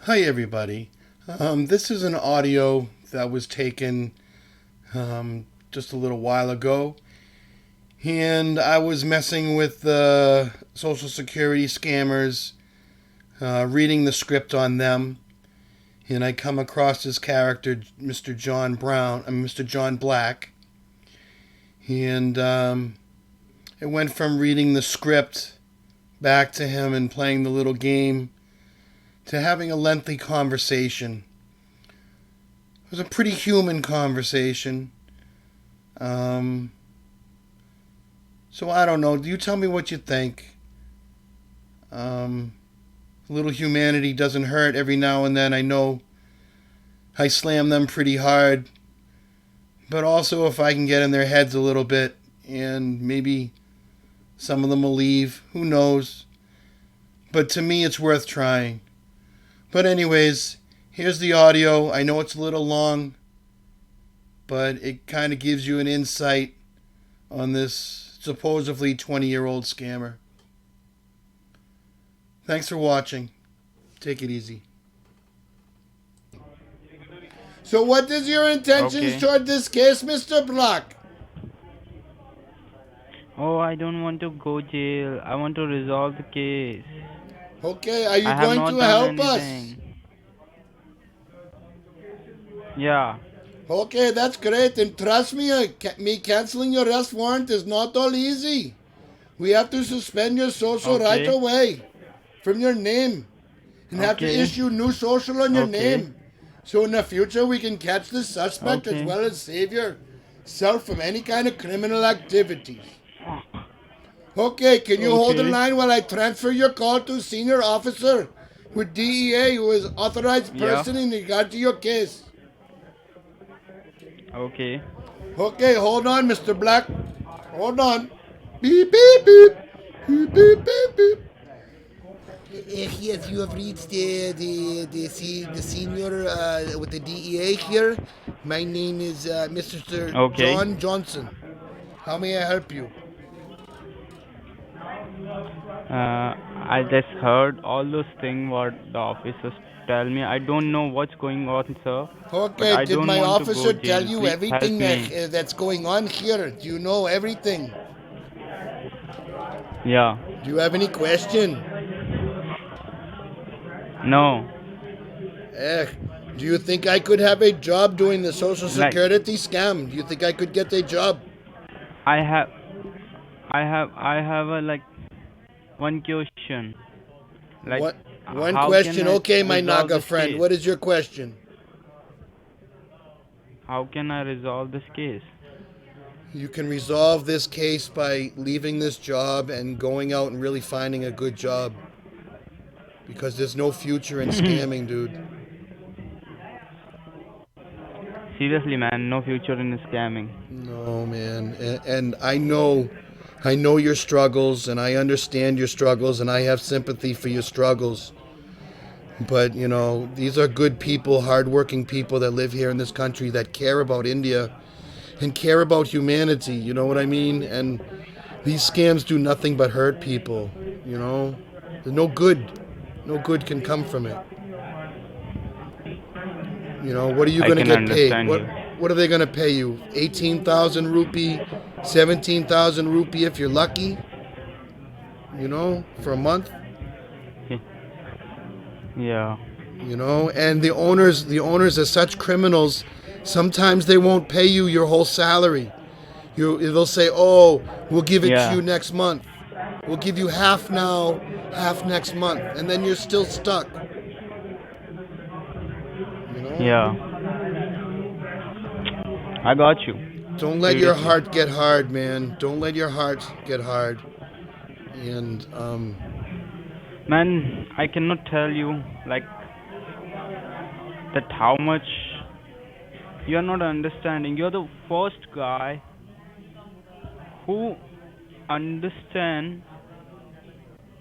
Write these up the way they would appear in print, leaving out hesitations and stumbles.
Hi, everybody. This is an audio that was taken just a little while ago, and I was messing with the Social Security scammers, reading the script on them, and I come across this character, Mr. John Black, and it went from reading the script back to him and playing the little game to having a lengthy conversation. It was a pretty human conversation. Um, so I don't know. You tell me what you think. A little humanity doesn't hurt every now and then. I know I slam them pretty hard. But also, if I can get in their heads a little bit and maybe some of them will leave, who knows? But to me, it's worth trying. But, anyways, here's the audio. I know it's a little long, but it kind of gives you an insight on this supposedly 20-year-old scammer. Thanks for watching. Take it easy. So what is your intentions Okay. toward this case, Mr. Black? Oh, I don't want to go jail. I want to resolve the case. Okay, are you I have going to not done help us? anything. Yeah. Okay, that's great. And trust me, me canceling your arrest warrant is not all easy. We have to suspend your social right Okay. away from your name and have to Okay. issue new social on your Okay. name. So in the future, we can catch the suspect as Okay. well as save yourself from any kind of criminal activities. Okay, can you hold the Okay. line while I transfer your call to a senior officer with DEA who is authorized Yeah. person in regard to your case? Okay. Okay, hold on, Mr. Black. Hold on. Beep, beep, beep. Beep, beep, beep, beep. Yes, you have reached the senior with the DEA here. My name is Mr. Okay. John Johnson. How may I help you? I just heard all those things what the officers tell me. I don't know what's going on, sir, but Okay, I did don't my want to go officer tell jail. you Please help everything me. that's going on here? Do you know everything? Yeah. Do you have any question? No. Eh, do you think I could have a job doing the Social Like Security scam? Do you think I could get a job? I have I have a like one question. Like What? One how can question. I Okay, my resolve Naga this friend. case? What is your question? How can I resolve this case? You can resolve this case by leaving this job and going out and really finding a good job. Because there's no future in scamming, dude. Seriously, man, no future in scamming. No, man. And I know your struggles and I understand your struggles and I have sympathy for your struggles. But, you know, these are good people, hardworking people that live here in this country that care about India and care about humanity, you know what I mean? And these scams do nothing but hurt people, you know? There's no good. No good can come from it. You know, what are you I going to can get paid? understand you. What are they going to pay you? 18,000 rupee, 17,000 rupee if you're lucky, you know, for a month, Yeah. you know? And the owners are such criminals. Sometimes they won't pay you your whole salary. They'll say, "Oh, we'll give it to Yeah. you next month. We'll give you half now, half next month." And then you're still stuck, you know? Yeah. I got you. Don't let your Seriously. heart get hard, man. Don't let your heart get hard. And Man, I cannot tell you like that how much you are not understanding. You're the first guy who understand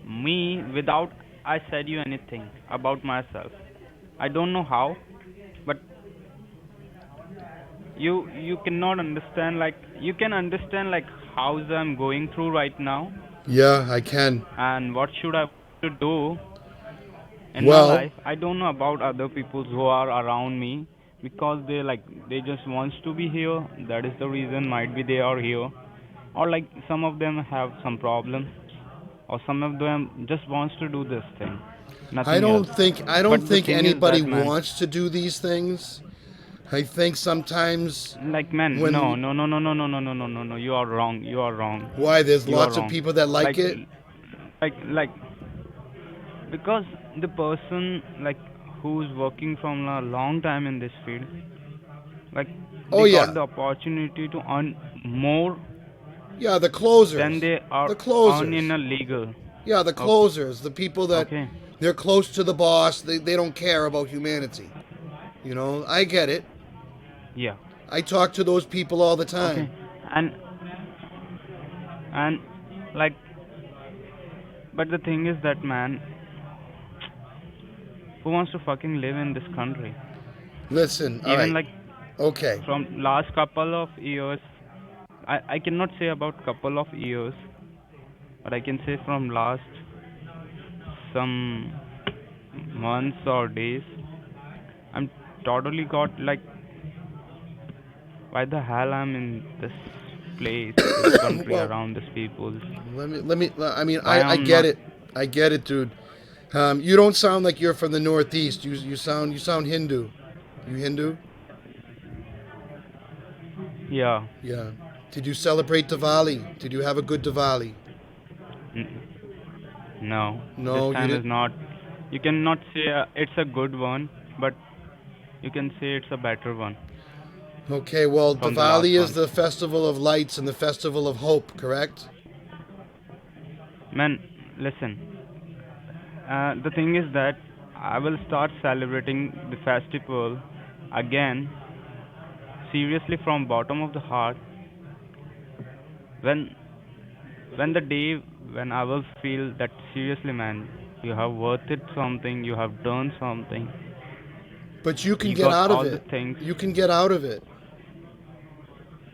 me without I said you anything about myself. I don't know how, but you cannot understand like you can understand like how I'm going through right now yeah, I can. and what should I to do in my Well, life. I don't know about other people who are around me because they just wants to be here. That is the reason might be they are here, or like some of them have some problem, or some of them just wants to do this thing, nothing else. I don't But the think thing is anybody that, man, wants to do these things. I think sometimes like, man, no, when no, no, no, no, no, no, no, no, no, no. You are wrong. You are wrong. why there's You are lots of wrong. people that like Like, it. like, because the person like who's working from a long time in this field, like Oh they got yeah. the opportunity to earn more Yeah, the than closers. they are The earn in closers. a legal. Yeah, the Okay, closers, the people that okay, they're close to the boss, they don't care about humanity. You know, I get it. yeah, I talk to those people all the okay, time. and like, but the thing is that, man, who wants to fucking live in this country? Listen, all Even right. like Okay. from last couple of years, I cannot say about couple of years, but I can say from last some months or days, I'm totally got like, why the hell I'm in this place, this country, Well, around these people? I mean, Why I I'm get not? it. I get it, dude. You don't sound like you're from the Northeast. You sound Hindu. You Hindu? Yeah, Yeah. Did you celebrate Diwali? Did you have a good Diwali? n- no, this No, you time didn't. is not. You cannot say it's a good one, but you can say it's a better one Okay, well, from the last Diwali is ones. the festival of lights and the festival of hope, correct? Man, listen. The thing is that I will start celebrating the festival again, seriously from bottom of the heart, when when the day when I will feel that seriously, man, you have worth it something, you have done something, But you can you get got out of all the it. things. You can get out of it.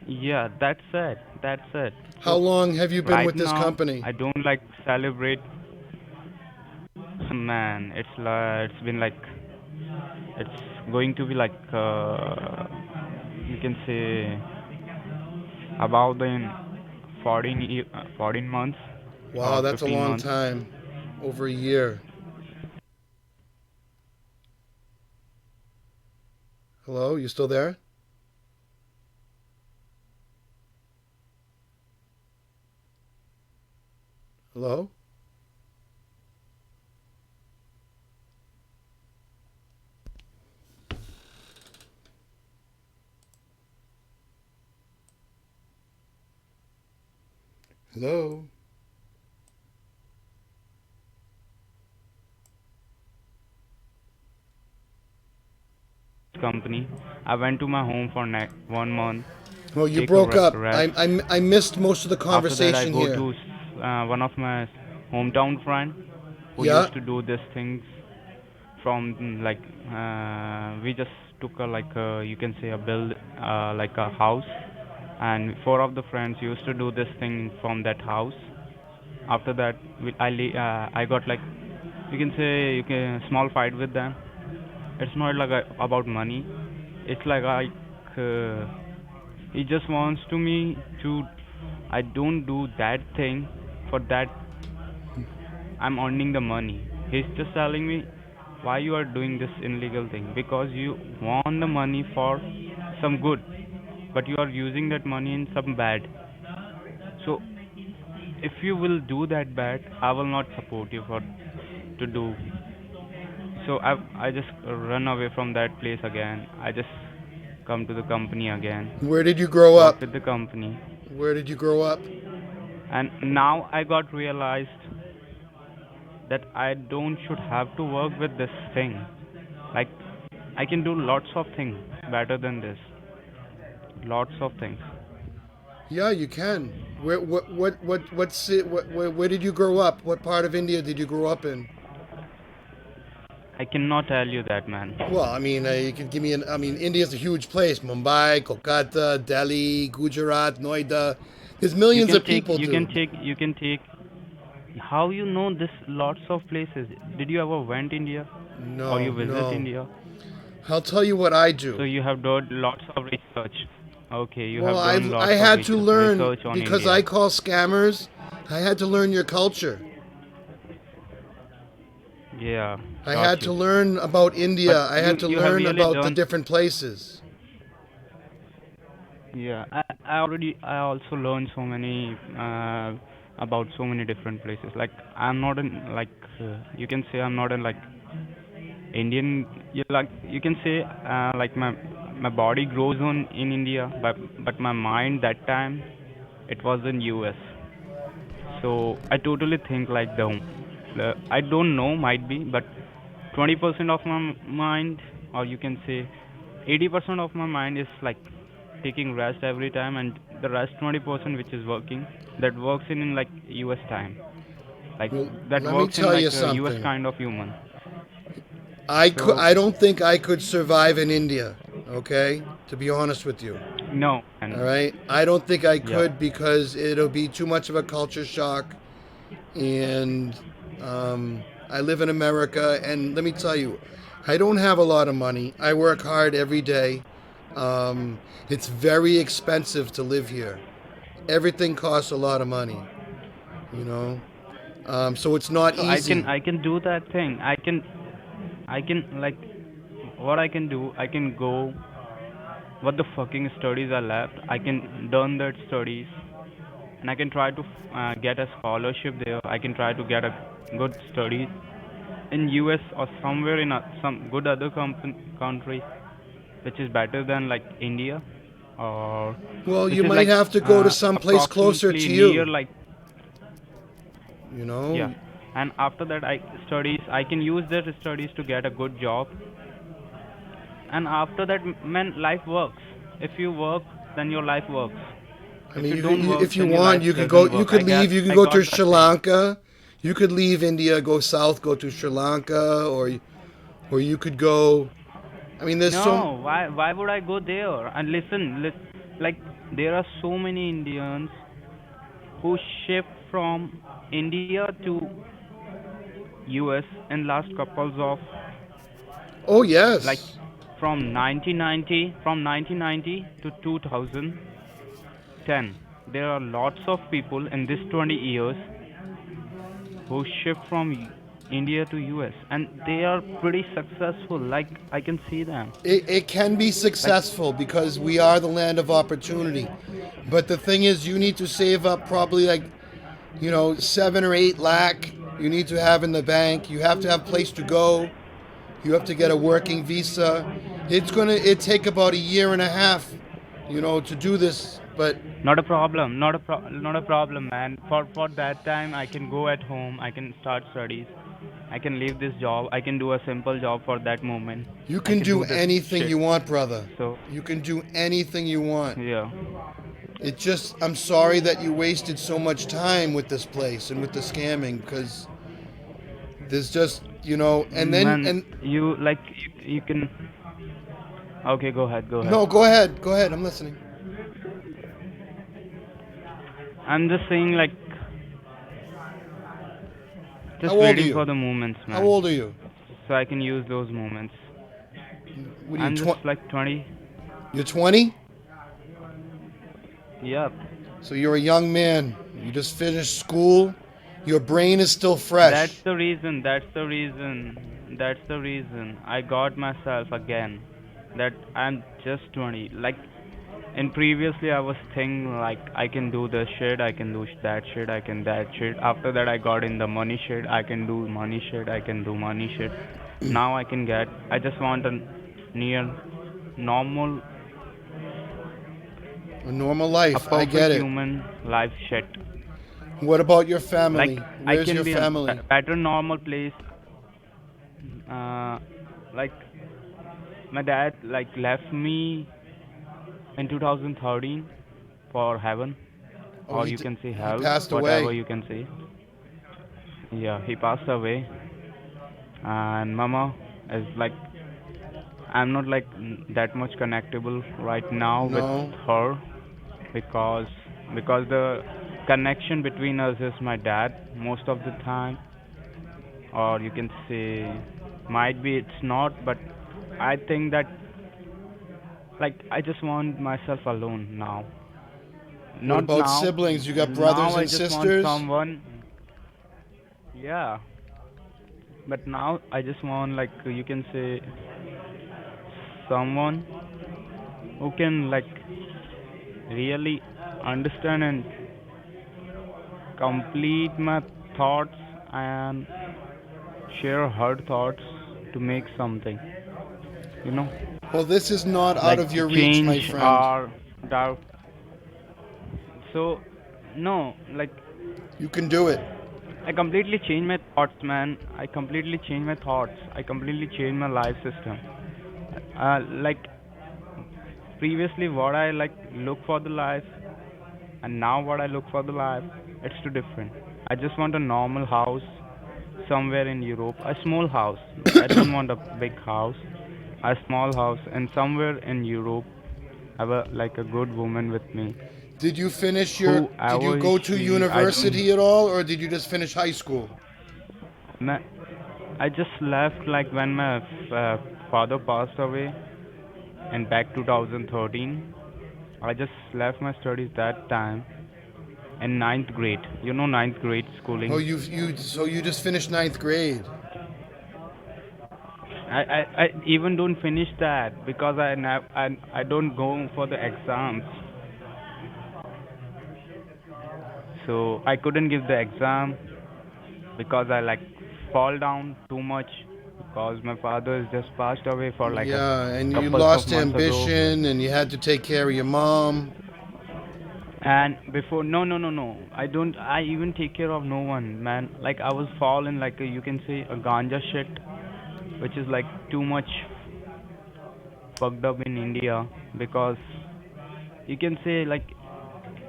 Yeah, that's it. That's it. How So long have you been right with this now, company? I don't like celebrate. Man, it's been like, it's going to be like, you can say about the 14 months Wow, or that's a 15 long months. time. Over a year. Hello, you still there? Hello? Hello? Company. I went to my home for 1 month, Well, you take a broke up. rest. I missed most of the After that, I conversation go here. to one of my hometown friend who Yeah? used to do these things from like, we just took a like a, you can say a build, like a house, and four of the friends used to do this thing from that house. After that, I got like, you can say, you can small fight with them. It's not like about money. It's like he just wants to me to. I don't do that thing for that. I'm earning the money. He's just telling me why you are doing this illegal thing, because you want the money for some good, but you are using that money in some bad. So if you will do that bad, I will not support you for to do. So I just run away from that place again. I just come to the company again, Where did you grow work up? with the company, Where did you grow up? and now I got realized that I don't should have to work with this thing. Like, I can do lots of things better than this. Lots of things. Yeah, you can. Where did you grow up? What part of India did you grow up in? I cannot tell you that, man. Well, I mean, you could give me an. I mean, India's a huge place. Mumbai, Kolkata, Delhi, Gujarat, Noida. There's You millions can of take people, you can dude. take you can take How you know this lots of places? Did you ever went India or you No, visit no. India? I'll tell you what I So do. you have done lots of research. Okay, you Well, have done I lots of had to learn research on because I India. call scammers. I had to learn your culture. Yeah, I got had to you. learn about But India. I you had to you have learn really about the done. different places. Yeah, I also learned so many about so many different places. Like I'm not in like you can say I'm not in like Indian. You can say like my body grows on in India, but my mind that time it was in US. So I totally think like the I don't know might be, but 20% of my mind, or you can say 80% of my mind is like taking rest every time, and the rest 20% which is working, that works in like US time, like Well, that let me works in tell you like a US something. kind of human. So I don't think I could survive in India, okay? To be honest with you. no, All and right? I don't think I yeah. could because it'll be too much of a culture shock. And I live in America. And let me tell you, I don't have a lot of money. I work hard every day. It's very expensive to live here. Everything costs a lot of money, you know? So it's not So I can easy. I can do that thing. I can like what I can do. I can go. What the fucking studies are left? I can done that studies, and I can try to get a scholarship there. I can try to get a good studies in US or somewhere in some good other country which is better than like India, or Well, which you is might like have to go to some place closer approximately to near you, like you yeah. know? And after that I studies I can use that studies to get a good job, and after that man life works. If you work, then your life works. I If mean, you don't work, if you then your want, life doesn't you work. could leave, you could I go to got Sri that thing. Lanka. You could leave India, go south, go to Sri Lanka, or you could go. I mean, there's so. No, why would I go there? And like there are so many Indians who shift from India to US in last couples of Oh like yes. from 1990 to 2010. There are lots of people in this 20 years who shift from India to US, and they are pretty successful. Like I can see them. It can be Like successful because we are the land of opportunity. But the thing is, you need to save up probably like, 7 or 8 lakh. You need to have in the bank. You have to have a place to go. You have to get a working visa. It take about a year and a half, to do this. But not a problem, not a problem, man. For that time, I can go at home. I can start studies. I can leave this job. I can do a simple job for that moment. you I can can do do this anything shit. you want, brother. So You can do anything you want. yeah, I'm sorry that you wasted so much time with this place and with the scamming because there's just, man, you like you can. Okay, go ahead, go ahead. no, go ahead. Go ahead. I'm listening. I'm just saying like How just old are waiting for you? the moments, How man, old are you? so I can use those moments. What are you, I'm just like 20. You're 20? Yep. So you're a young man. You just finished school. Your brain is still That's fresh. the reason. That's the reason I got myself again. That I'm just 20. Like, and previously I was thinking like I can do this shit, I can do that shit, I can that shit. After that I got in the money shit. I can do money shit. I can do money shit. Now I can get. I just want a near normal, A normal a life. I get perfect it. human life shit. What about your Like family? I Where's can your be in family? better normal place. Uh, like my dad like left me in 2013 for heaven, Oh, or you can say he hell, passed whatever away. you can say. Yeah, he passed away, and mama is like I'm not like that much connectable right now with No. her because the connection between us is my dad most of the time, or you can say might be it's not, but I think that like I just want myself alone now. What Not about now. siblings? You got Now brothers I and just want sisters? someone. Yeah, but now I just want like you can say someone who can like really understand and complete my thoughts and share her thoughts to make something, you know, Well, this is not out like of to your reach, change my friend. our doubt. So, no, like You can do it. I completely changed my thoughts, man. I completely changed my thoughts. I completely changed my life system. Like previously, what I like look for the life, and now what I look for the life, it's too different. I just want a normal house somewhere in Europe, a small house. Like I don't want a big house, a small house, and somewhere in Europe, have a like a good woman with me. Did you Whoever is go to she, I don't. university at all, or did you just finish high school? Ma- I just left like when my father passed away in back 2013. I just left my studies that time in ninth grade. You know ninth grade Oh, schooling. so you just finished ninth grade. I even don't finish that because I don't go for the exams. So I couldn't give the exam because I like fall down too much because my father has just passed away for like a Yeah, and you couple of lost months ago. ambition, and you had to take care of your mom. And before, no, I don't. I even take care of no one, man. Like I was falling like a, you can say a ganja shit, which is like too much fucked up in India because you can say like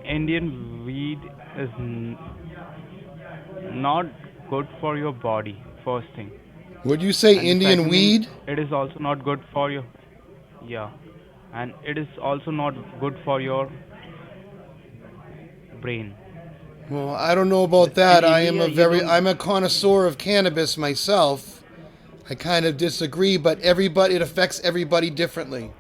Indian weed is not good for your body. First thing, Would you say and the Indian second thing, weed? it is also not good for your yeah, and it is also not good for your brain. Well, I don't know about In that. India, you I'm don't. a connoisseur of cannabis myself. I kind of disagree, but it affects everybody differently.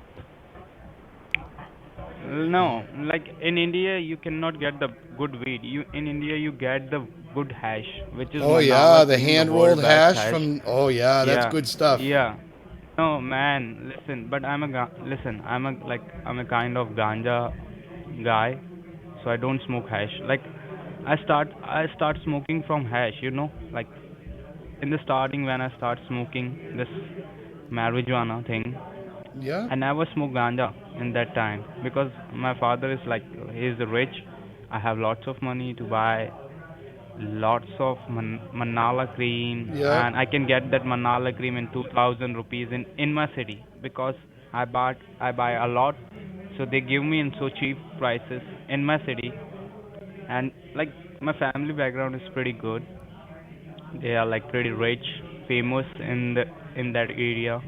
No, like in India, you cannot get the good weed. You in India, you get the good hash, which is Oh yeah, Manala the cream, the hand rolled world best hash hash. from. Oh yeah, that's Yeah, good stuff. yeah. No, man, listen. But listen. I'm a kind of ganja guy, so I don't smoke hash. Like I start smoking from hash. You know, like in the starting when I start smoking this marijuana thing. Yeah, I never smoked ganja in that time because my father is like he's rich. I have lots of money to buy lots of manala cream, yeah. and I can get that manala cream in 2000 rupees in my city because I buy a lot, so they give me in so cheap prices in my city. And like my family background is pretty good. They are like pretty rich, famous in that area.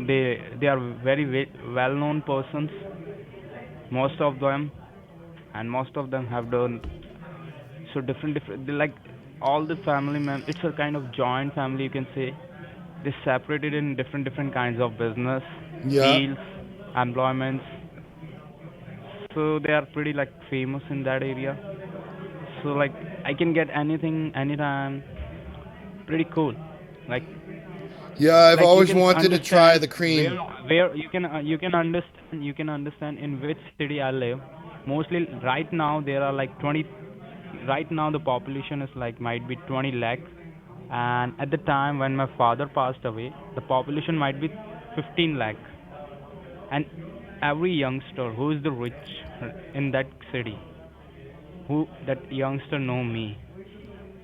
They are very well known persons, most of them, and most of them have done so different. They like all the family it's a kind of joint family, you can say. They separated in different kinds of business, Yeah. fields, employments. So they are pretty like famous in that area. So like I can get anything anytime. Pretty cool. Like Yeah, I've you always can wanted to try understand the cream. where you can understand in which city I live. Mostly right now there are like 20. Right now the population is like might be 20 lakh, and at the time when my father passed away the population might be 15 lakh. And every youngster who is the rich in that city, who that youngster know me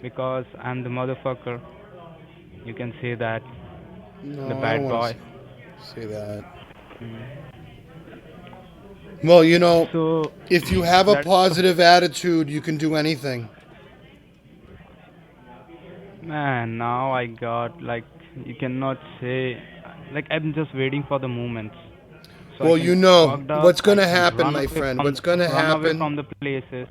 because I'm the motherfucker, you can say that, the No, I don't bad want to boy. say that. Well, So if you have a that's the positive attitude, you can do anything. man. Now I got like you cannot say like I'm just waiting for the moments so I Well, can fucked up. what's going I to can happen, my friend. What's going to run away happen? from the places.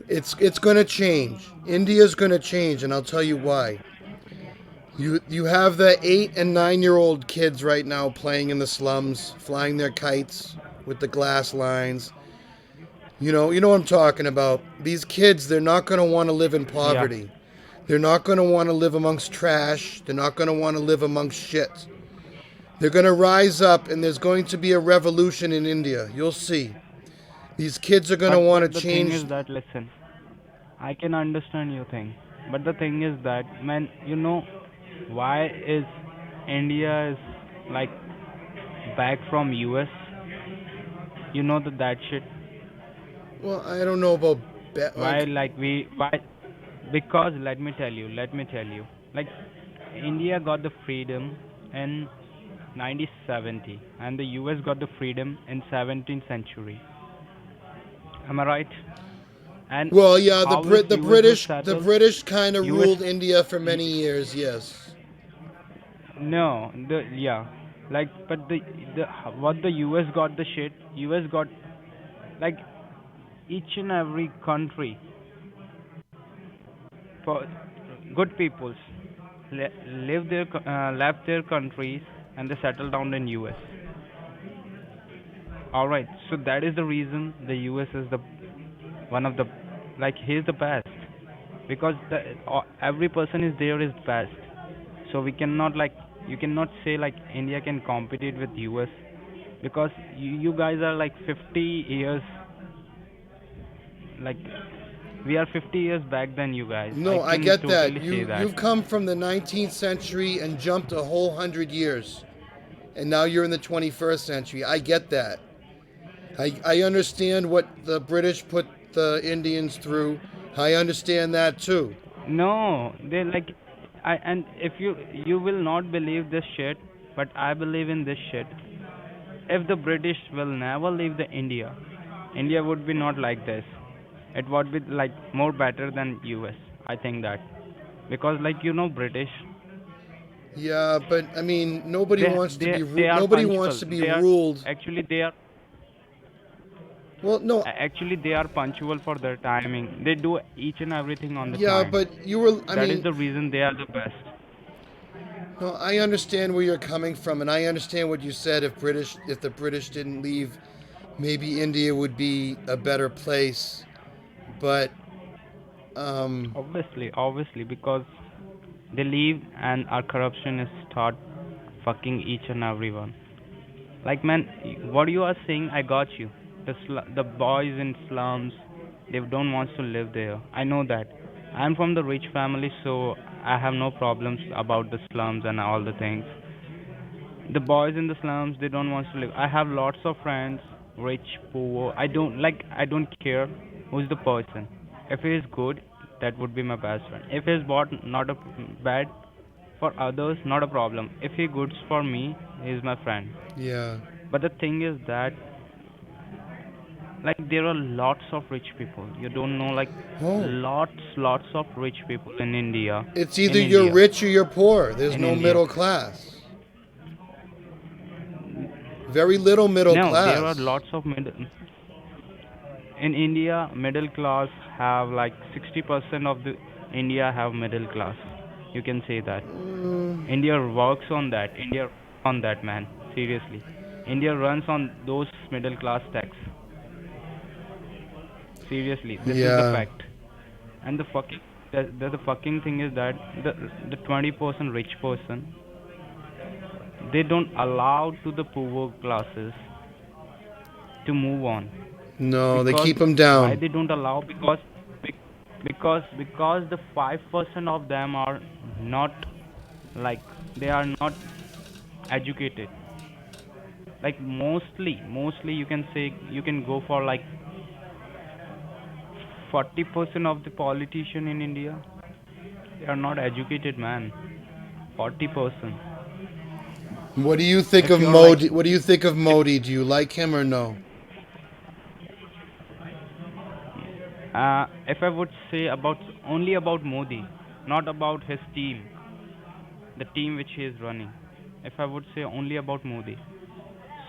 It's going to change. India's going to change, and I'll tell you why. You have the 8 and 9 year old kids right now playing in the slums, flying their kites with the glass lines. You know what I'm talking about. These kids, they're not going to want to live in Yeah, poverty. They're not going to want to live amongst trash. They're not going to want to live amongst shit. They're going to rise up, and there's going to be a revolution in India. You'll see. These kids are going to want to but the thing change. is that, listen, I can understand your thing, but the thing is that, man, you know why is India is like back from US? You know that shit. Well, I don't know about Why like. like we why? Because let me tell you, like India got the freedom in 1970, and the US got the freedom in 17th century. Am I right? And Well, yeah, how is US was The settled? British kind of US ruled India for many years. Yes. No, the yeah, like but the what the US got the shit. US got like each and every country for good peoples live their left their countries and they settled down in US. All right, so that is the reason the US is the one of the like he's the best because every person is there is best. So we cannot like you cannot say like India can compete with US because you guys are like 50 years like we are 50 years back than you guys. I No, I can get that. totally say You that. you've come from the 19th century and jumped a whole 100 years, and now you're in the 21st century. I get that. I understand what the British put the Indians through. I understand that too. No, they like I and if you will not believe this shit, but I believe in this shit. If the British will never leave the India, India would be not like this. It would be like more better than US. I think that because like British, Yeah, but I mean, nobody wants to be they are nobody wants punctual. to be They are ruled. actually they are Well, no. actually they are punctual for their timing. They do each and everything on the Yeah, time. but you were. I That is mean, the reason they are the best. no, I understand where you're coming from, and I understand what you said. If the British didn't leave, maybe India would be a better place. But um, Obviously, because they leave and our corruption is start fucking each and everyone. Like man, what you are saying, I got you. The boys in slums, they don't want to live there. I know that. I'm from the rich family, so I have no problems about the slums and all the things. The boys in the slums, they don't want to live. I have lots of friends, rich, poor. I don't care who's the person. If he is good, that would be my best friend. If he is not a bad for others, not a problem. If he goods for me, he is my friend. yeah. But the thing is that like there are lots of rich people. You don't know like Oh, lots of rich people in India. it's either In you're India. rich or you're poor. There's In no India. middle class. Very little middle No, there are class. lots of middle in India. Middle class have like 60% of the India have middle class. You can say that. Mm, India works on that. India on that man. Seriously. India runs on those middle class tax. Seriously, this is the yeah. fact. And the fucking thing is that the 20% rich person they don't allow to the poor classes to move on No, they because keep them why down. they don't allow because the 5% of them are not like they are not educated like mostly you can say you can go for like 40% of the politician in India they are not educated man 40%. What do you think If of you're like Modi? What do you think of if Modi? Do you like him or no? if I would say about only about Modi, not about his team, the team which he is running. If I would say only about Modi,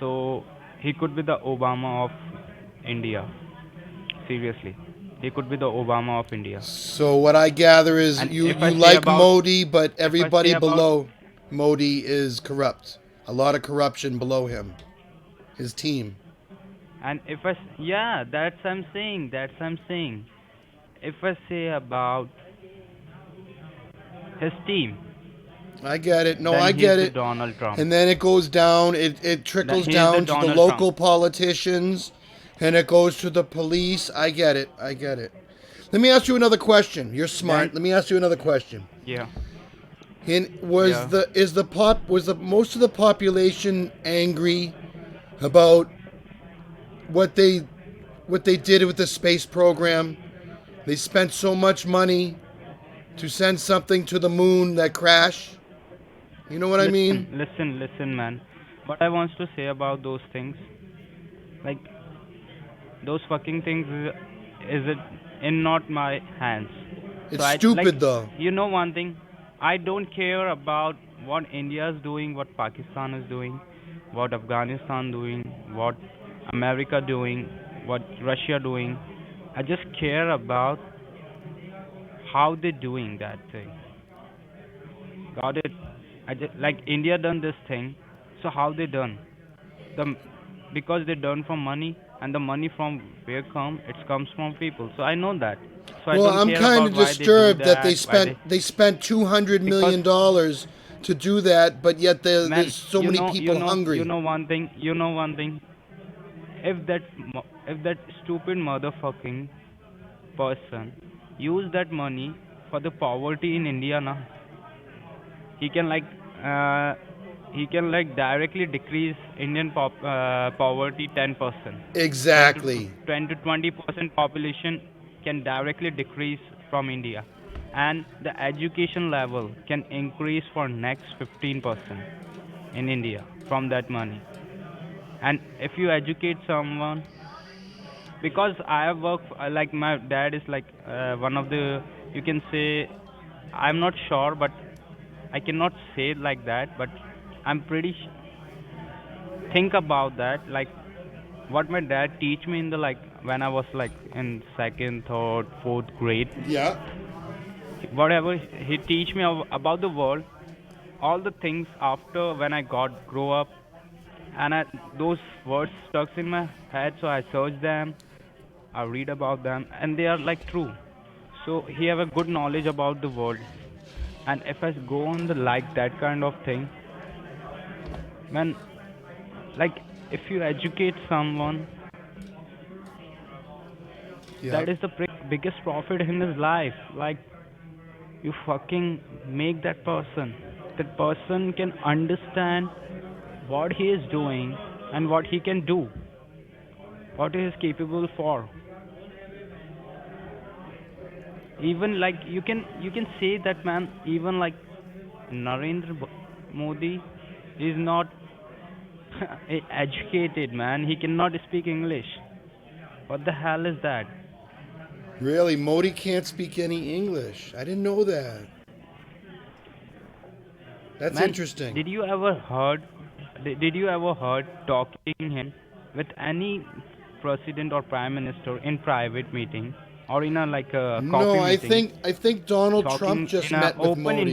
so he could be the Obama of India. Seriously. He could be the Obama of India. So what I gather is And you like Modi, but if I everybody say about, below Modi is corrupt. A lot of corruption below him, his team. and if yeah, that's I'm saying. If I say about his team, I get it. No, then I he is get the it. Donald Trump. And then it goes down. It Then trickles he is the down to the Donald Trump. local politicians, and it goes to the police. I get it. I get it. Let me ask you another question. You're Then smart. Let me ask you another question. yeah, And yeah. was the most of the population angry about what they what they did with the space program? They spent so much money to send something to the moon that crashed. You know what I mean? Listen, man. What I want to say about those things, like those fucking things, is it in not my hands. So It's I like, stupid though. one thing. I don't care about what India is doing, what Pakistan is doing, what Afghanistan doing, what America doing, what Russia doing. I just care about how they're doing that thing. Got it? I just like India done this thing. So how they done? The Because they done from money, and the money from where come, it comes from people. So I know that. So I Well, don't I'm care kind about of why they do disturbed that that, why they, they spent because $200 million to do that, but yet man, there's so many people you hungry. know one thing, if if that stupid motherfucking person use that money for the poverty in India, na, he can like uh, he can like directly decrease Indian poverty 10%. 10 to Exactly. 10 to 20% population can directly decrease from India, and the education level can increase for next 15% in India from that money. And if you educate someone, because I have worked like my dad is like one of the, you can say, I'm not sure, but I cannot say it like that, but I'm pretty think about that, like what my dad teach me in the, like when I was like in second, third, fourth grade, Yeah. whatever he teach me about the world, all the things after when I got grow up, and those words stuck in my head, so I search them, I read about them, and they are like true. So he have a good knowledge about the world, and if I go on the like that kind of thing, man, like if you educate someone, Yeah. that is the biggest profit in his life. Like you fucking make that person can understand what he is doing and what he can do, what he is capable for. Even like you can say that, man, even like Narendra Modi is not educated, man. He cannot speak English. What the hell is that? Really, Modi can't speak any English. I didn't know that. That's Man, interesting. did you ever heard did you ever heard talking him with any president or prime minister in private meeting, or in a like a No, coffee meeting, I think Donald Trump talking just met with Modi.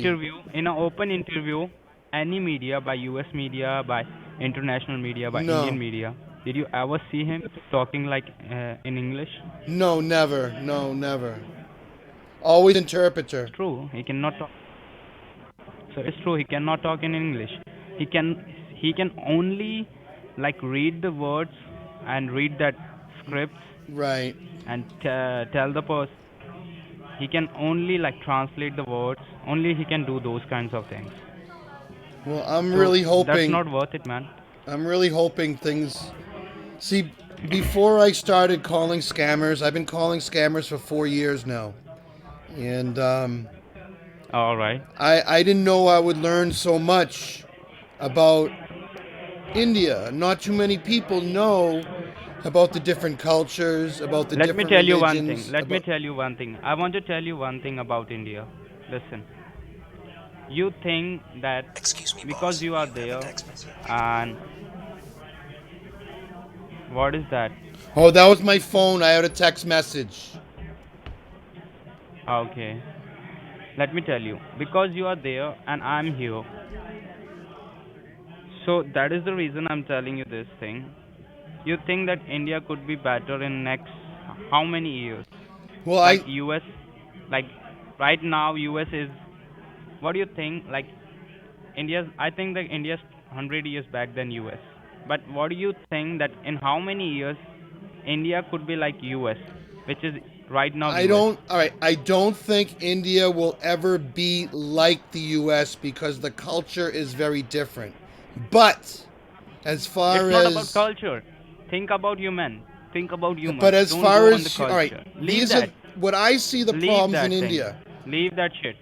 in an open interview, any media, by US media, by international media, by Indian No. media, did you ever see him talking like in English? No, never. No, never. Always interpreter. It's true, he cannot talk. So it's true, he cannot talk in English. He can he can only like read the words and read that scripts Right. and tell the person. He can only like translate the words. Only he can do those kinds of things. Well, So that's not worth it, man. I'm really hoping things. See, before I started calling scammers, I've been calling scammers for 4 years now, and All right. I didn't know I would learn so much about India. Not too many people know about the different cultures, about the Let me different tell you one thing. religions, Let me about tell you one thing. I want to tell you one thing about India. Listen, you think that Excuse me, because boss. you are You have a there, text message. and what is that? Oh, that was my phone. I had a text message. Okay, let me tell you. Because you are there and I'm here, so that is the reason I'm telling you this thing. You think that India could be better in next how many years? Well, Like US, like right now US is. What do you think? Like India's, I think that India's 100 years back than US. But what do you think that in how many years India could be like US, which is right now I US? don't. All right, I don't think India will ever be like the U.S. because the culture is very different. But as It's far not about as culture. Think about human. Think about but humans. as Don't far go on the as all right, culture. Leave these are that. what I see the Leave problems in that thing. India. Leave that shit.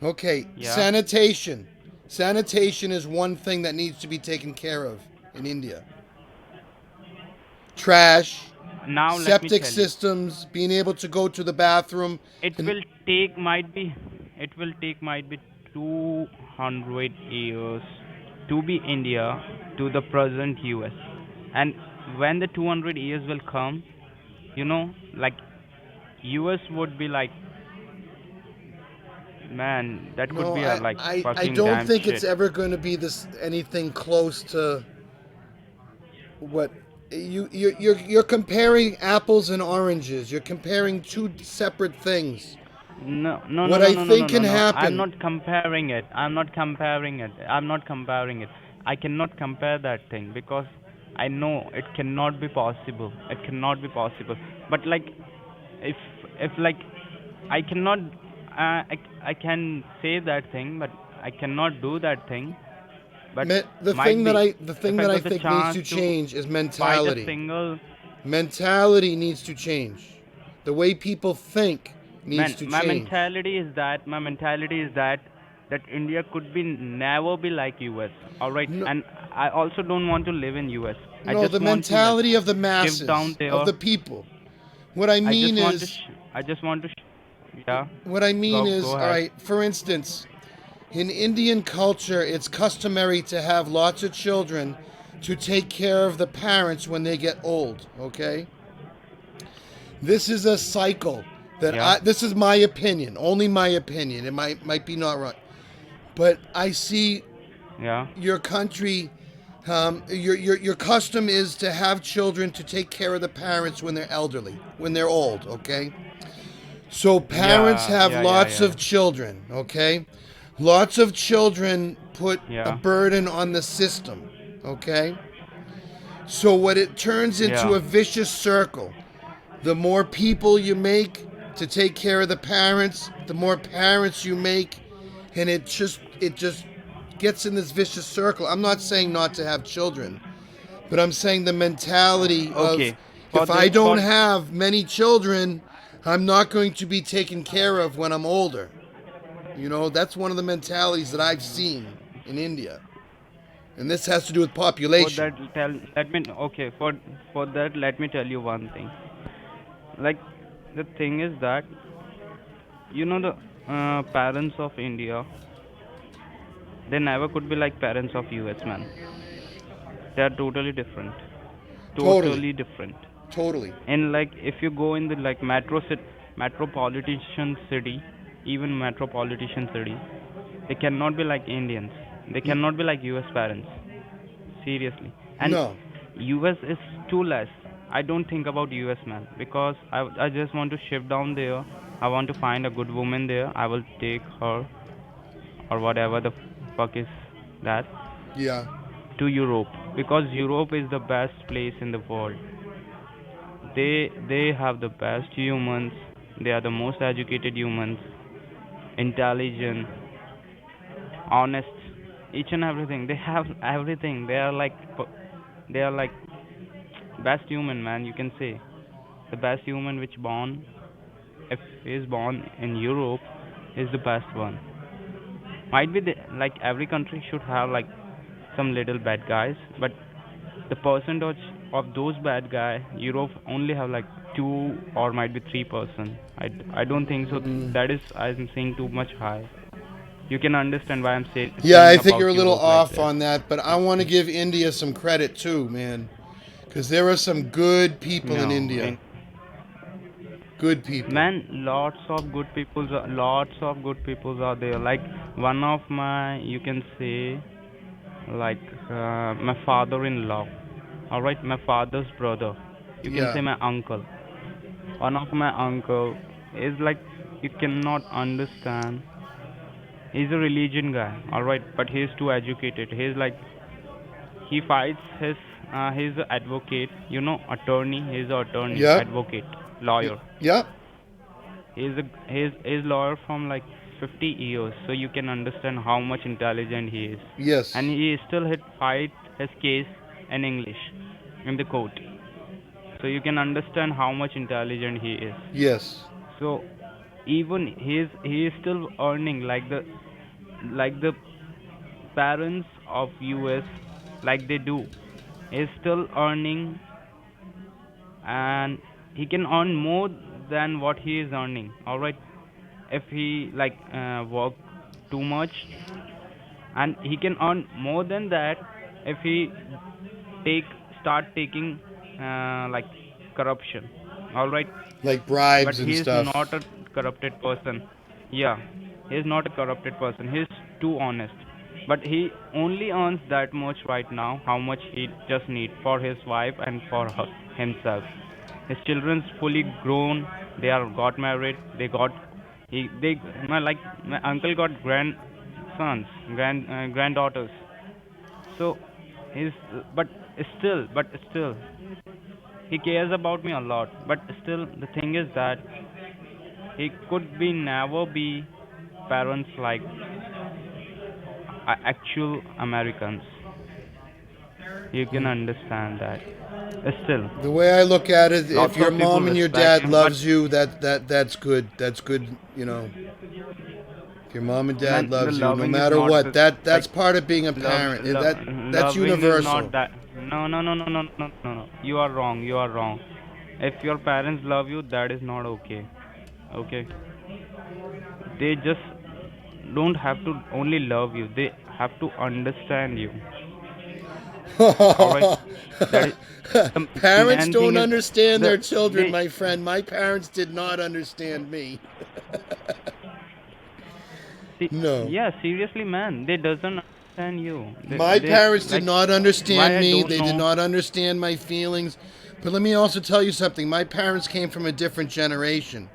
Okay, Yeah. sanitation. Sanitation is one thing that needs to be taken care of in India. Trash, Now let me septic tell you. systems, being able to go to the bathroom, It and will take might be it will take might be 200 years to be India to the present US. And when the 200 years will come, like US would be like, man, that could no, be a like I fucking don't damn think it's shit. ever going to be this anything close to what you're comparing apples and oranges. You're comparing two separate things. No, no, no, What no, I no, no, no, think no, can no. I'm happen, not comparing it. I'm not comparing it. I'm not comparing it. I cannot compare that thing because I know it cannot be possible. It cannot be possible. But like, if like, I cannot. I can say that thing, but I cannot do that thing. But might be the if thing I that I got the think needs chance to to change is fight a mentality. single. Mentality needs to change. The way people think needs Man, to my change. mentality is that that India could be never be like US. All right, No, and I also don't want to live in US. I no, the just want to like mentality of the shift down masses, of there. the people. What I mean is, I just want to. Yeah, what I mean go is, all ahead. right, for instance, in Indian culture, it's customary to have lots of children to take care of the parents when they get old, okay? This is a cycle Yeah, this is my opinion, only my opinion. It might be not right. But I see yeah, your country your custom is to have children to take care of the parents when they're elderly, when they're old, okay? So parents yeah, have yeah, yeah, lots yeah, of children, okay? Lots of children put a yeah, burden on the system, okay? So what it turns into yeah, a vicious circle. The more people you make to take care of the parents, the more parents you make, and it just gets in this vicious circle. I'm not saying not to have children, but I'm saying the mentality of Okay, for if this I don't for have many children, I'm not going to be taken care of when I'm older. That's one of the mentalities that I've seen in India. And this has to do with for population. that tell let me okay for that let me tell you one thing. Like the thing is that the parents of India, they never could be like parents of US, man. They are totally different. Totally. Totally different. Totally. And like if you go in the like metropolitan city, even metropolitan city, they cannot be like Indians. They N- cannot be like US parents. Seriously. And no. US is too less. I don't think about US, man, because I just want to shift down there. I want to find a good woman there. I will take her or whatever the fuck is that Yeah. to Europe, because Europe is the best place in the world. They have the best humans. They are the most educated humans, intelligent, honest, each and everything. They have everything. They are like best human, man. You can say the best human which born, if he is born in Europe, is the best one. Might be like every country should have like some little bad guys, but the percentage of those bad guy, Europe only have like 2 or might be 3%. I don't think so. Mm. That is, I'm saying, too much high. You can understand why I'm Yeah, saying I think you're about a little Europe like off this. on that, but I want to give India some credit too, man. Because there are some good people in No, India. Good people. Man, lots of good peoples are there. Like one of my, you can say, like my father-in-law. All right, my father's brother. You can Yeah. say my uncle. One of my uncle is like, you cannot understand. He's a religion guy. All right, but he's too educated. He's like, he fights his. He's an advocate. You know, attorney. He's an attorney, Yep. advocate, lawyer. Yep. He's lawyer from like 50 years, so you can understand how much intelligent he is, and Yes. he still hit fight his case in English in the court. So you can understand how much intelligent he is. Yes. So even he is still earning like the parents of US, like they do. He's still earning, and he can earn more than what he is earning. All right, if he like work too much, and he can earn more than that if he take start taking like corruption. All right, Like but bribes he and is stuff. not a corrupted person. Yeah, he is not a corrupted person. He is too honest, but he only earns that much right now, how much he just need for his wife and for himself. His children's fully grown. They are got married. They got he they my like my uncle got grandsons, granddaughters. So he's but still he cares about me a lot. But still the thing is that he could be never be parents like actual Americans. You can understand that. Still, The way I look at it, if lots your of people mom and your respect dad him, but loves you, that's good. That's good. If your mom and dad man, the loves you, no loving is matter not what, the that's like part of being a love, parent. love That's loving is not universal. that. No, no, no, no, no, no, no, no. You are wrong. You are wrong. If your parents love you, that is not okay. Okay, they just don't have to only love you. They have to understand you. All right, that is the Parents main thing don't is understand the their children, they my friend. My parents did not understand me. see. No. Yeah, seriously, man, they doesn't understand you. My They parents did like not understand why I me. don't They did know. not understand my feelings. But let me also tell you something. My parents came from a different generation.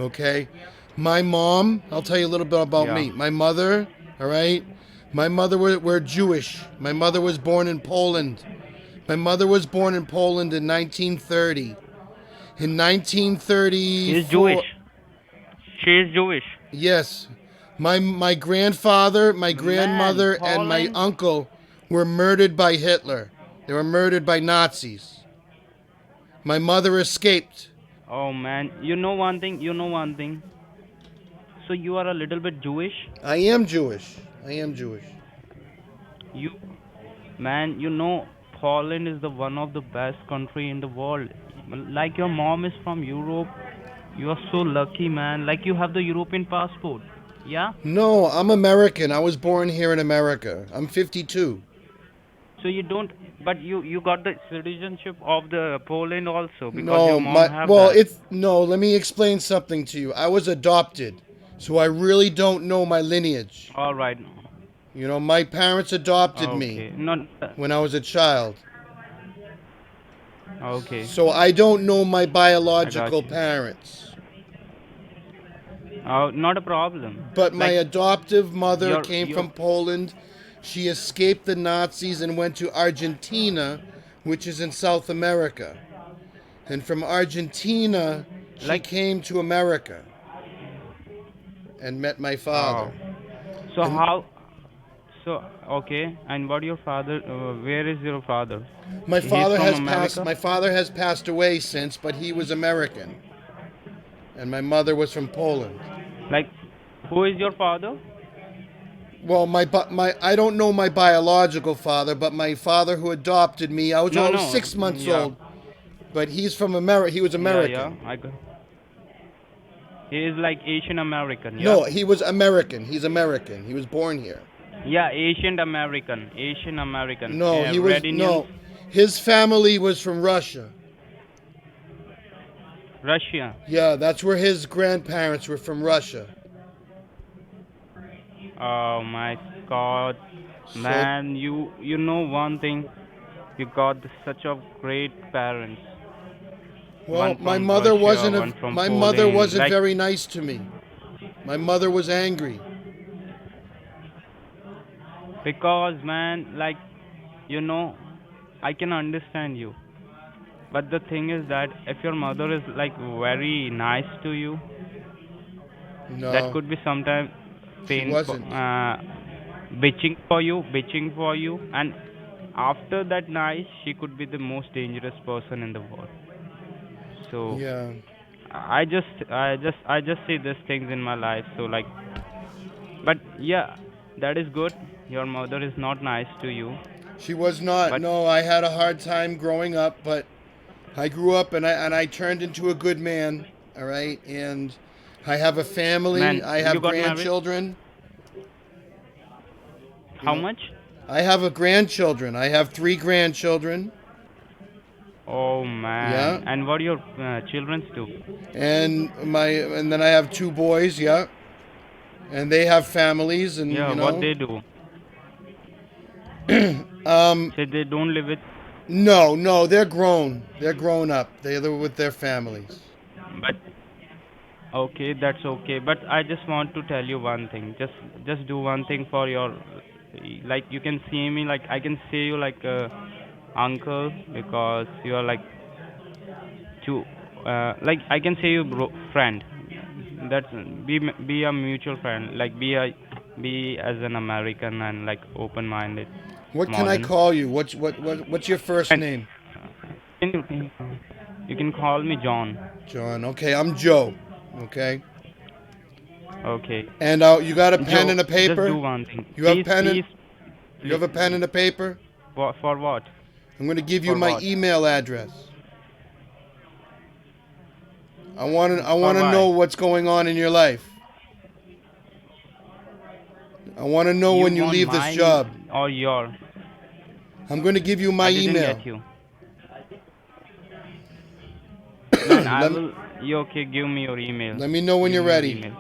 Okay? My mom, I'll tell you a little bit about Yeah. me. My mother, all right? My mother were Jewish. My mother was born in Poland. My mother was born in Poland in 1930. In He is Jewish. 1934, She is Jewish. yes, my grandfather, my Man, grandmother, and my Poland. uncle were murdered by Hitler. They were murdered by Nazis. My mother escaped. Oh man, you know one thing. You know one thing. So you are a little bit Jewish. I am Jewish. I am Jewish. You, man, you know Poland is the one of the best country in the world. Like your mom is from Europe. You are so lucky, man. Like you have the European passport. Yeah. No, I'm American. I was born here in America. I'm 52. So you don't, but you got the citizenship of the Poland also because your No, mom my have well, that. it's no, let me explain something to you. I was adopted. So I really don't know my lineage. All right. My parents adopted me Okay. Not. when I was a child. Okay. So I don't know my I got biological you. parents. Not a problem. But my Like adoptive mother came your from Poland. She escaped the Nazis and went to Argentina, which is in South America. And from Argentina, she like came to America and met my oh. father. So And how? So okay. And what your father? Where is your father? He's from America. my father has passed away since, but he was American and my mother was from Poland. Like, who is your father? Well, my I don't know my biological father, but my father who adopted me, No, I was no. 6 months Yeah, old, but he's from America. He was yeah, yeah. American. I got. He is like Asian American. Yeah. No, he was American. He's American. He was born here. Yeah, Asian American. Asian American. No, he Red was Indians. no. His family was from Russia. Russia. Yeah, that's where his grandparents were from Russia. Oh my God, So, man! You know one thing. You got such a great parents. well, One from Russia, one from my mother Poland. wasn't Like, very nice to me. My mother was angry. because man, like, you know, I can understand you. But the thing is that if your mother is like very nice to you, that No, could be sometimes she painful, wasn't. bitching for you, and after that night, she could be the most dangerous person in the world. So Yeah. I just see these things in my life. So like, but yeah, that is good. Your mother is not nice to you, She was not. but No, I had a hard time growing up, but I grew up and I turned into a good man. All right, and I have a family. man, I you have got married. grandchildren. You How know, much? I have a grandchildren. I have three grandchildren. Oh man, Yeah, and what your childrens do? and then I have two boys. Yeah, and they have families, and Yeah, what they do? um, Say they don't live with. no, no, they're grown. They're grown up. They live with their families. But okay, that's okay. But I just want to tell you one thing. Just do one thing for your, like you can see me like I can see you like uncle because you are like two like I can say you friend. That's be a mutual friend. Like be as an American and like open minded, What can I modern. call you? What's your first And name? you can call me John. John. Okay, I'm Joe. Okay. Okay. And you got a pen Joe, and a just do paper? one thing. You have pen and you have Please, a pen and a paper? for what? I'm going to give you For my what? email address. I For want to know why? what's going on in your life. I want to know You when you want leave this my job. or your? I'm going to give you my I didn't email. get you. Man, I let, will. You okay? Give me your email. let me know when Give you're me your ready. email.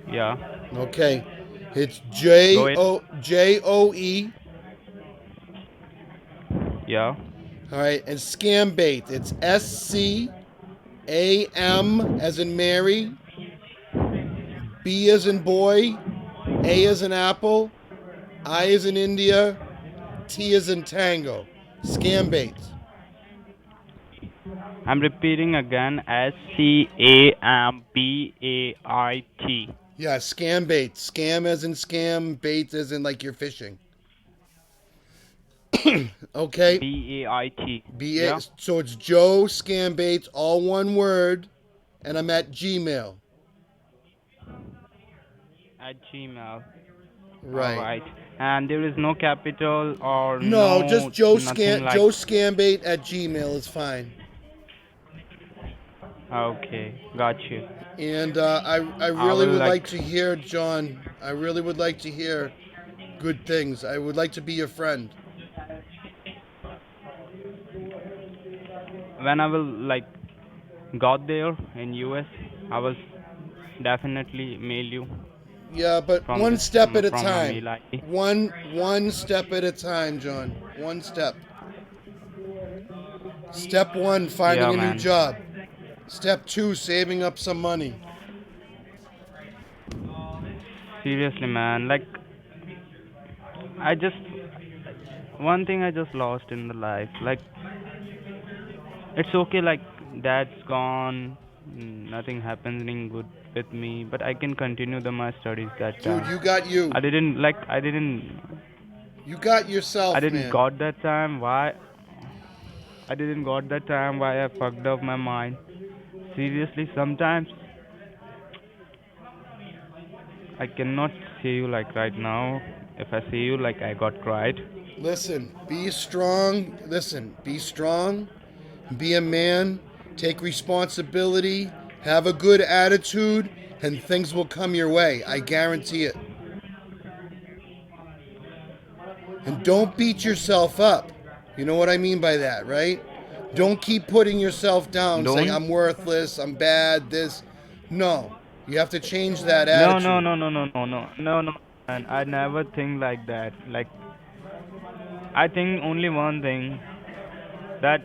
Yeah. Okay. It's Go ahead. Joe. Yeah. All right, and scam bait. It's SCAM as in Mary, B as in boy, A as in apple, I as in India, T as in tango. Scam bait. I'm repeating again. SCAMBAIT. Yeah, scam bait. Scam as in scam, bait as in like you're fishing. Okay. BAIT. B-A, Yeah. so it's Joe Scam Baits, all one word, and I'm at Gmail. At Gmail. All Right. right. And there is no capital or No, just no nothing like. Joe Scambait at Gmail is fine. Okay, got you. And I I really will would like. like to hear, John. I really would like to hear good things. I would like to be your friend. When I will like got there in US, I will definitely mail you Yeah, but from one this step at a from my time. mail ID. One step at a time, John. One step. Step one, Yeah, finding a new man. job. Step two, saving up some money. Seriously, man. Like I just one thing I just lost in the life. Like it's okay. Like dad's gone. Nothing happening good with me, but I can continue my studies that Dude, time. you got you. You got I yourself, didn't man. got that time. Why? I didn't got that time. Why I fucked up my mind. Seriously, sometimes I cannot see you like right now. If I see you like I got cried. Listen, be strong. Listen, be strong. Be a man. Take responsibility. Have a good attitude, and things will come your way. I guarantee it. And don't beat yourself up. You know what I mean by that, right? Don't keep putting yourself down saying, Don't. I'm worthless, I'm bad, this. No. You have to change that No, no, attitude. no, no, no, no, no, no, no. And I never think like that. Like, I think only one thing, that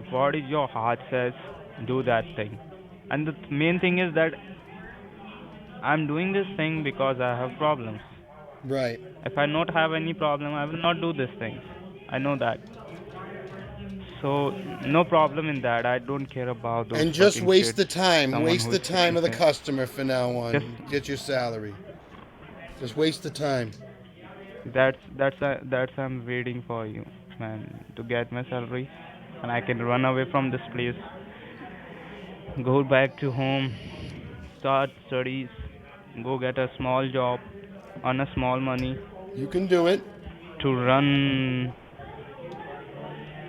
what is your heart says, do that thing. And the main thing is that I'm doing this thing because I have problems. Right. If I not have any problem, I will not do these things. I know that. So no problem in that. I don't care about those And just fucking waste shit. the time. Someone Waste who the is time saying of the things. customer from now Just on. Get your salary. Just waste the time. that's I'm waiting for you, man, to get my salary, and I can run away from this place, go back to home, start studies, go get a small job, earn a small money You can do it. to run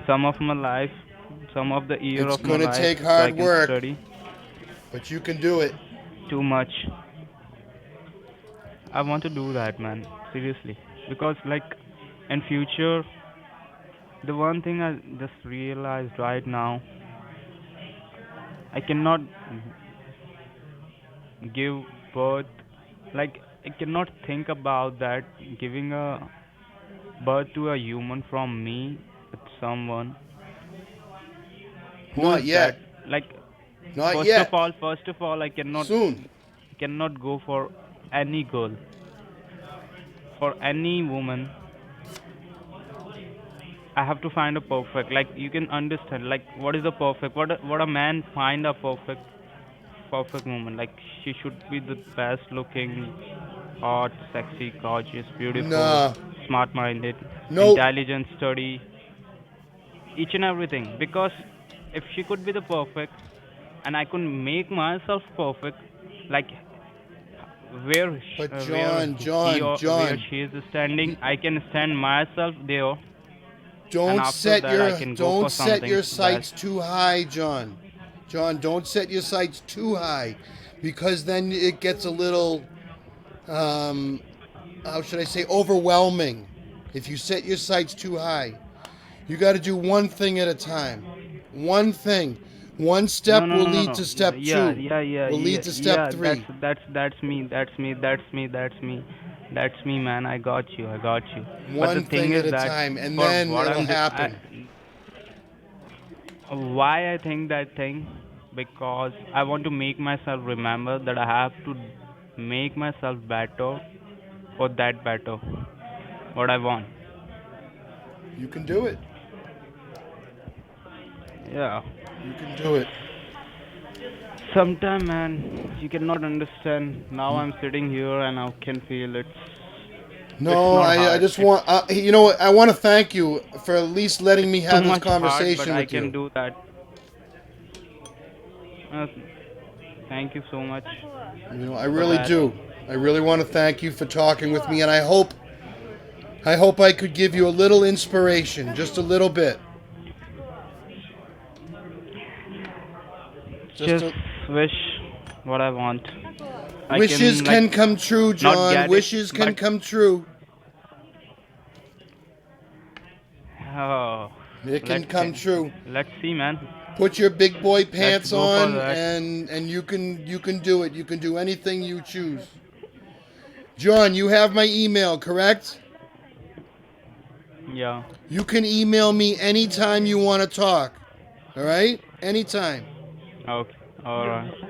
some of my life, some of the year It's of my going to life, take so I hard can work, study but you can do it. too much. I want to do that, man, seriously, because like in future, the one thing I just realized right now, I cannot give birth, like I cannot think about that, giving a birth to a human from me with someone who is Not that, yet. like, Not first of yet. all first of all I Soon. cannot go for any girl, for any woman. I have to find a perfect, like you can understand, like what is the perfect, what a man find a perfect woman, like she should be the best looking, hot, sexy, gorgeous, beautiful, Nah. smart minded, Nope. intelligent, study, each and everything. Because if she could be the perfect and I could make myself perfect, like But where John, he John, or where John, she is standing, you I can stand myself there, and don't after set that I your can go don't for set something your best. sights too high, John. John, don't set your sights too high because then it gets a little um how should I say overwhelming if you set your sights too high. You got to do one thing at a time. One thing. One No, step no, will no, no, lead no. to step Yeah, 2. yeah, yeah, Will lead yeah, to step yeah. 3. That's me. That's me. That's me. That's me. That's me, man. I got you. I got you. But the One thing thing at is a that time and for then what it'll happen. why I think that thing, because I want to make myself remember that I have to make myself better for that better. What I want. You can do it. Yeah. You can do it. Sometime, man, you cannot understand. Now I'm sitting here and I can feel it's No, not I hard. just want, you know what? I want to thank you for at least letting me It's too have this much hard, but conversation I with can you. do that. Uh, Thank you so much You know, I for really that. do. I really want to thank you for talking with me, and I hope I could give you a little inspiration, just a little bit. Just Just a, wish what I want. I wishes can, like, can come true, not John. get it, Wishes can but come true. oh, It can let's come true. let's see, man. Put your big boy Let's pants go for on, that. and you can do it. You can do anything you choose. John, you have my email, correct? Yeah. You can email me anytime you want to talk. All right? Anytime. Okay. All right. All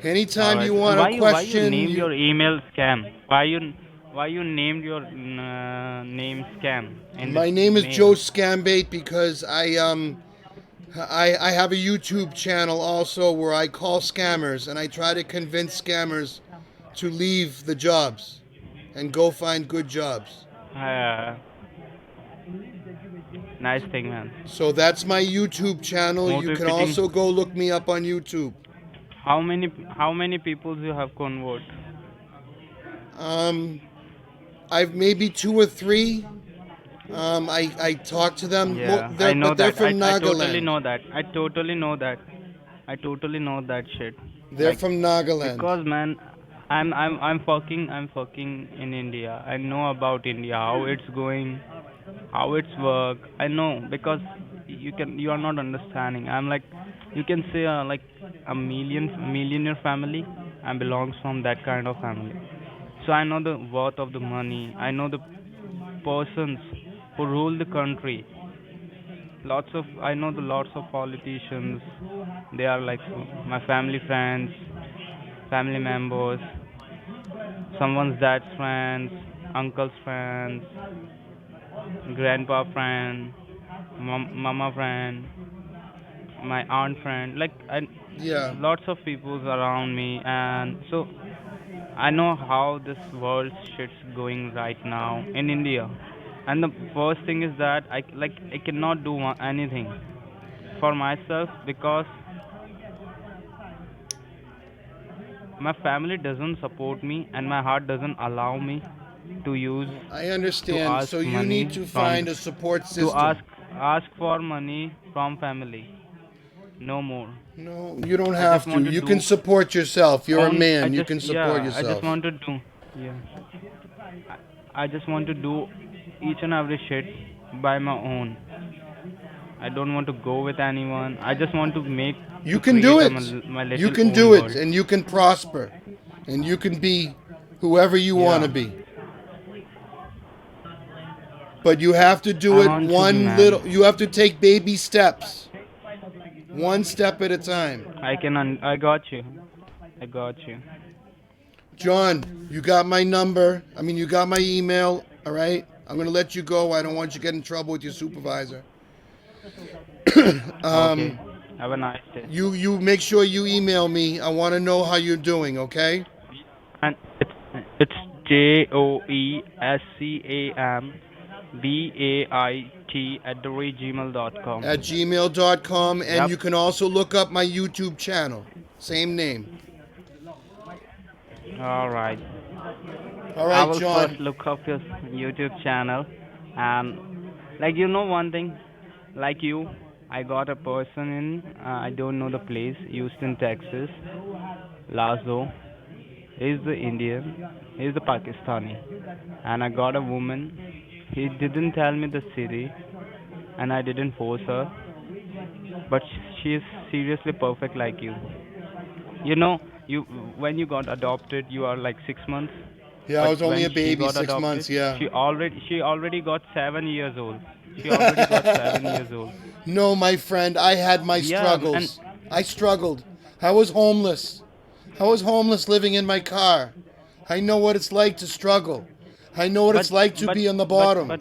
Anytime right. you And want a why you question, named you your email scam? Why you named your name scam in the my name is mail? Joe Scambait because I have a YouTube channel also where I call scammers and I try to convince scammers to leave the jobs and go find good jobs. Uh, nice thing, man. So that's my YouTube channel. You can Motivating. also go look me up on YouTube. How many people you have convert? Um, I've maybe 2 or 3. I talk to them. Yeah, I But know they're that. from I totally Nagaland. know that. I totally know that. I totally know that shit. They're Like, from Nagaland. because man, I'm fucking in India. I know about India, how it's going, how it's work. I know because you are not understanding. I'm like, you can say like a millionaire family. I belongs from that kind of family, so I know the worth of the money. I know the persons who rule the country. I know the lots of politicians. They are like my family friends, family members, someone's dad's friends, uncle's friends, grandpa friend, mama friend, my aunt friend. Yeah. Lots of people's around me, and so I know how this world shit's going right now in India. And the first thing is that I cannot do anything for myself because my family doesn't support me and my heart doesn't allow me to use I to understand. ask So you money need to from find a support to system. ask for money from family. No more. No, you don't I just have to. want to You can do support yourself. You're a own. I man. You just can support yeah. I just yourself. want to do yeah. I just want to do each and every shit by my own. I don't want to go with anyone. I just want You to can do create it. my You little can own do it, world. and you can prosper, and you can be whoever you want to Yeah, be. But you have to do I it want to be one man. little. You have to take baby steps, one step at a time. I got you. I got you. John, you got my number. I mean, you got my email. All right. I'm gonna let you go. I don't want you to get in trouble with your supervisor. Okay. um, Have a nice day. you make sure you email me. I want to know how you're doing. Okay. And it's JOESCAMBAIT @gmail.com. At gmail.com, and Yep. you can also look up my YouTube channel. Same name. All right. All I right, will first John. look up your YouTube channel, and one thing, like you, I got a person in. I don't know the place, Houston, Texas. Lazo. He's the Indian. He's the Pakistani, and I got a woman. He didn't tell me the city, and I didn't force her, but she is seriously perfect like you. You know, you when you got adopted, you are like 6 months, Yeah, I but was only when a she baby, got 6 months. adopted, Yeah. she already got 7 years old. She already got 7 years old. No, my friend, I had my Yeah, and struggles. I struggled. I was homeless. I was homeless living in my car. I know what it's like to struggle. I know what but it's like to but be on the but bottom.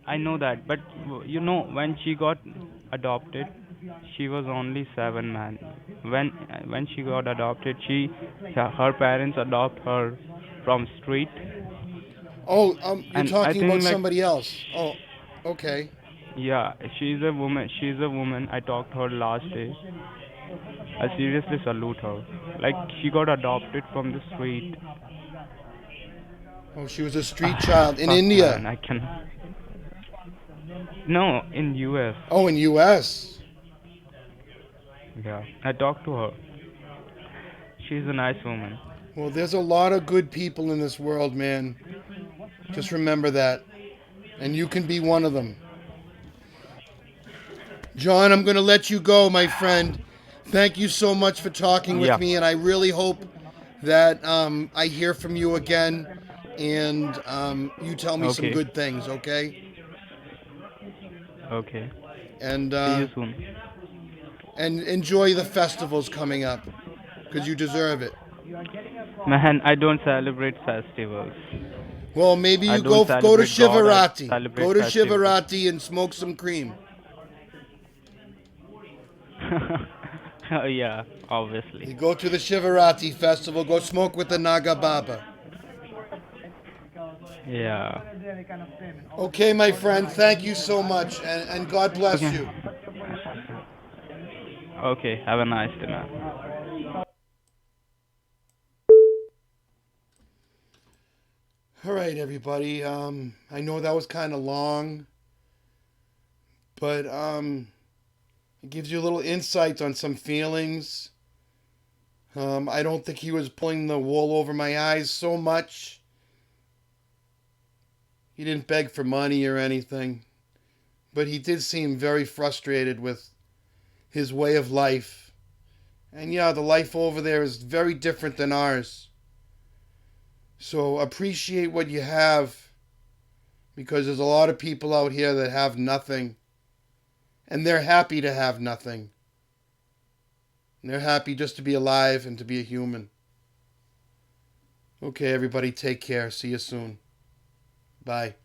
I know that. But when she got adopted, she was only 7, man. When she got adopted, her parents adopt her from street, Oh, you're and I talking about think like somebody else. Oh, okay. yeah, she's a woman. She's a woman. I talked to her last day. I seriously salute her. Like she got adopted from the street. Oh, she was a street child in Fuck, India. man. I can. No, in US. Oh, in U.S. Yeah, I talked to her. She's a nice woman. Well, there's a lot of good people in this world, man. Just remember that. And you can be one of them. John, I'm going to let you go, my friend. Thank you so much for talking with Yeah. me, and I really hope that I hear from you again and you tell me some Okay. good things, okay? Okay. And See you uh, soon. and enjoy the festivals coming up because you deserve it. Man, I don't celebrate festivals. Well, maybe I you don't go to celebrate God, I Shivarati. celebrate Go to festivals. Shivarati and smoke some cream. Oh, yeah, obviously. You go to the Shivarati festival. Go smoke with the Naga Baba. Yeah. Okay, my friend. Thank you so much, and God bless Okay. you. Okay, have a nice day, man. All right, everybody. I know that was kind of long, but it gives you a little insight on some feelings. I don't think he was pulling the wool over my eyes so much. He didn't beg for money or anything. but he did seem very frustrated with his way of life. And yeah, the life over there is very different than ours. So appreciate what you have, because there's a lot of people out here that have nothing, and they're happy to have nothing. And they're happy just to be alive and to be a human. Okay, everybody, take care. See you soon. Bye.